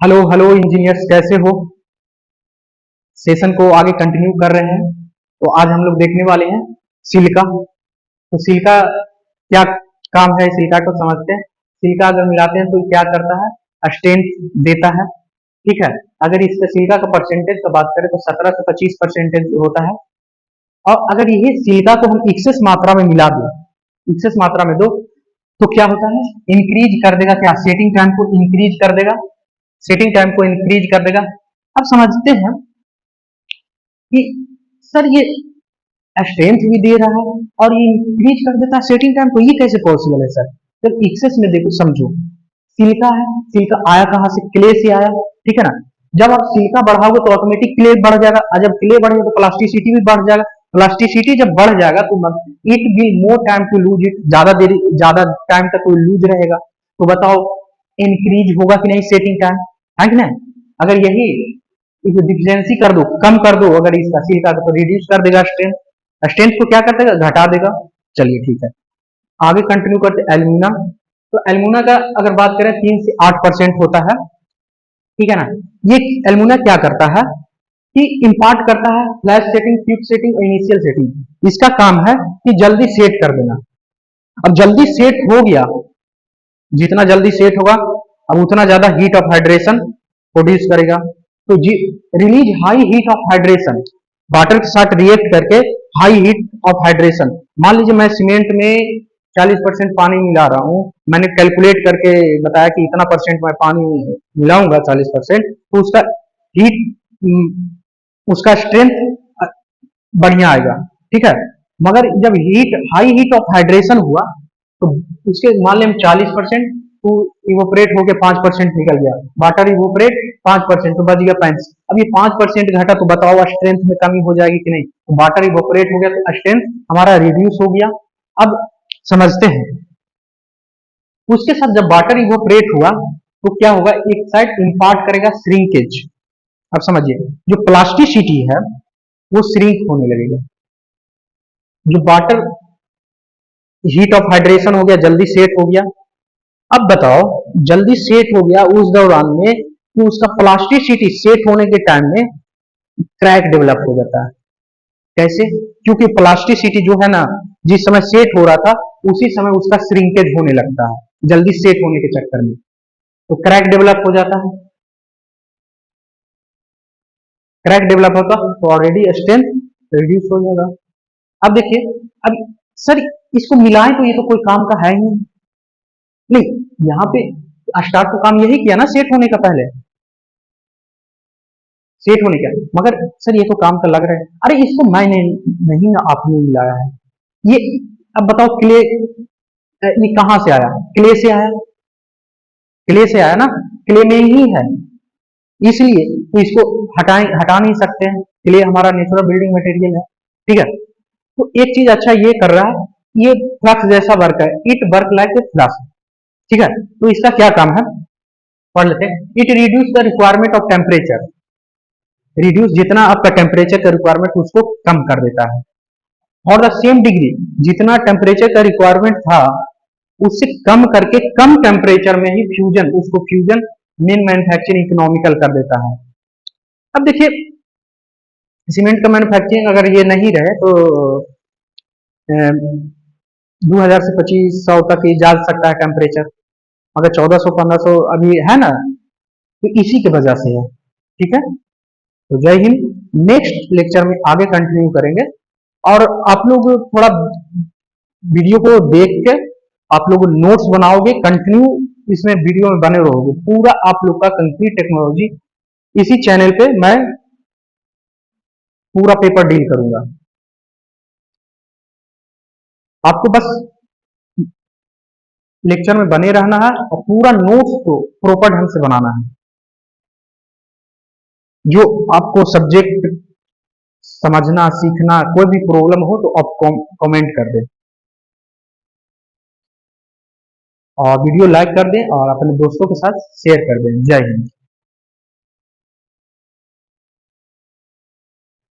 Hello hello engineers, कैसे हो? Session को आगे कंटिन्यू कर रहे हैं। तो आज हम लोग देखने वाले हैं सिलिका। तो सिलिका क्या काम है, सिलिका को समझते हैं। सिलिका अगर मिलाते हैं तो क्या करता है? स्ट्रेंथ देता है। ठीक है। अगर इसका सिलिका का परसेंटेज का बात करें तो 17 से 25% होता है। और अगर यही सिलिका को हम एक्सेस मात्रा में मिला दें, एक्सेस मात्रा में दो, तो क्या होता है? इंक्रीज कर देगा। क्या? सेटिंग टाइम को इंक्रीज कर देगा। सेटिंग टाइम को इंक्रीज कर देगा। अब समझते हैं कि सर ये स्ट्रेंथ भी दे रहा है और ये इंक्रीज कर देता है सेटिंग टाइम को, ये कैसे पॉसिबल है सर? जब एक्सेस में देखो, समझो, सिलिका है। सिलिका आया कहाँ से? क्ले से आया। ठीक है ना। जब आप सिलिका बढ़ाओगे तो ऑटोमेटिक क्ले बढ़ जाएगा, और जब क्ले बढ़ेगा तो प्लास्टिसिटी भी बढ़ जाएगा। प्लास्टिसिटी जब बढ़ जाएगा तो it will more time to lose it, ज्यादा देरी, ज्यादा टाइम तक कोई लूज रहेगा। तो बताओ, इंक्रीज होगा कि नहीं सेटिंग टाइम? है कि नहीं? अगर यही डिफिशियंसी कर दो, कम कर दो अगर इसका सिलिका का, तो रिड्यूस कर देगा स्ट्रेंथ। स्ट्रेंथ को क्या कर देगा? घटा देगा। चलिए ठीक है, आगे कंटिन्यू करते एल्यूमिना। तो एल्यूमिना का अगर बात करें 3 से 8% होता है। ठीक है ना। ये एल्यूमिना क्या करता है कि इंपार्ट करता है फ्लैश सेटिंग, क्विक सेटिंग और इनिशियल सेटिंग। इसका काम है कि जल्दी सेट कर देना। अब जल्दी सेट हो गया, जितना जल्दी सेट होगा अब उतना ज्यादा हीट ऑफ हाइड्रेशन प्रोड्यूस करेगा। तो release high heat of hydration, water के साथ रिएक्ट करके हाई हीट ऑफ हाइड्रेशन। मान लीजिए मैं सीमेंट में 40% पानी मिला रहा हूँ, मैंने कैलकुलेट करके बताया कि इतना परसेंट मैं पानी मिलाऊंगा 40%, तो उसका हीट, उसका स्ट्रेंथ बढ़िया आएगा। ठीक है। मगर जब हाई हीट ऑफ हाइड्रेशन हुआ तो उसके मान लें 40%, तो इवोपरेट होकर 5% निकल गया, वाटर इवोपरेट 5%, तो बच गया 35। अब ये 5% घटा तो बताओ स्ट्रेंथ में कमी हो जाएगी कि नहीं? तो वाटर इवोपरेट हो गया तो स्ट्रेंथ हमारा रिड्यूस हो गया। अब समझते हैं, उसके साथ जब वाटर इवोपरेट हुआ तो क्या होगा? एक साइड इंपार्ट करेगा श्रिंकेज। अब समझिए, जो प्लास्टिसिटी है वो श्रिंक होने लगेगा। जो वाटर हीट ऑफ हाइड्रेशन हो गया, जल्दी सेट हो गया। अब बताओ, जल्दी सेट हो गया उस दौरान में कि उसका प्लास्टिसिटी सेट होने के टाइम में क्रैक डेवलप हो जाता है। कैसे? क्योंकि प्लास्टिसिटी जो है ना, जिस समय सेट हो रहा था उसी समय उसका श्रिंकेज होने लगता है जल्दी सेट होने के चक्कर में, तो क्रैक डेवलप हो जाता है। क्रैक डेवलप होता तो ऑलरेडी स्ट्रेंथ रिड्यूस हो जाएगा। अब देखिए, अब सर इसको मिलाएं तो ये तो कोई काम का है ही नहीं। नहीं, यहाँ पे स्टार्ट तो काम यही किया ना सेट होने का, पहले सेट होने का। मगर सर ये तो काम का लग रहा है। अरे इसको मैंने नहीं ना, आपने मिलाया है ये। अब बताओ, क्ले ये कहाँ से आया? क्ले से आया। क्ले से आया ना, क्ले में ही है, इसलिए तो इसको हटा नहीं सकते हैं। क्ले हमारा नेचुरल बिल्डिंग मटेरियल है। ठीक है। तो एक चीज अच्छा ये कर रहा है, ये फ्लक्स जैसा वर्क है, it work like a flux. ठीक है। तो इसका क्या काम है, पढ़ लेते हैं। It reduce the requirement of temperature. Reduce, जितना आपका टेम्परेचर का रिक्वायरमेंट उसको कम कर देता है। और द सेम डिग्री, जितना टेम्परेचर का रिक्वायरमेंट था उससे कम करके कम टेम्परेचर में ही फ्यूजन, उसको फ्यूजन मेन मैन्युफैक्चरिंग इकोनॉमिकल कर देता है। अब देखिए, सीमेंट का मैन्युफैक्चरिंग अगर ये नहीं रहे तो 2000 से 2500 तक ही जा सकता है टेम्परेचर। अगर 1400 1500 अभी है ना, तो इसी की वजह से है। ठीक है। तो जय हिंद। नेक्स्ट लेक्चर में आगे कंटिन्यू करेंगे। और आप लोग थोड़ा वीडियो को देख के आप लोग नोट्स बनाओगे, कंटिन्यू इसमें वीडियो में बने रहोगे। पूरा आप लोग का कंक्रीट टेक्नोलॉजी इसी चैनल पे मैं पूरा पेपर डील करूंगा। आपको बस लेक्चर में बने रहना है और पूरा नोट्स को प्रॉपर ढंग से बनाना है। जो आपको सब्जेक्ट समझना, सीखना, कोई भी प्रॉब्लम हो तो आप कमेंट कर दें और वीडियो लाइक कर दें और अपने दोस्तों के साथ शेयर कर दें। जय हिंद।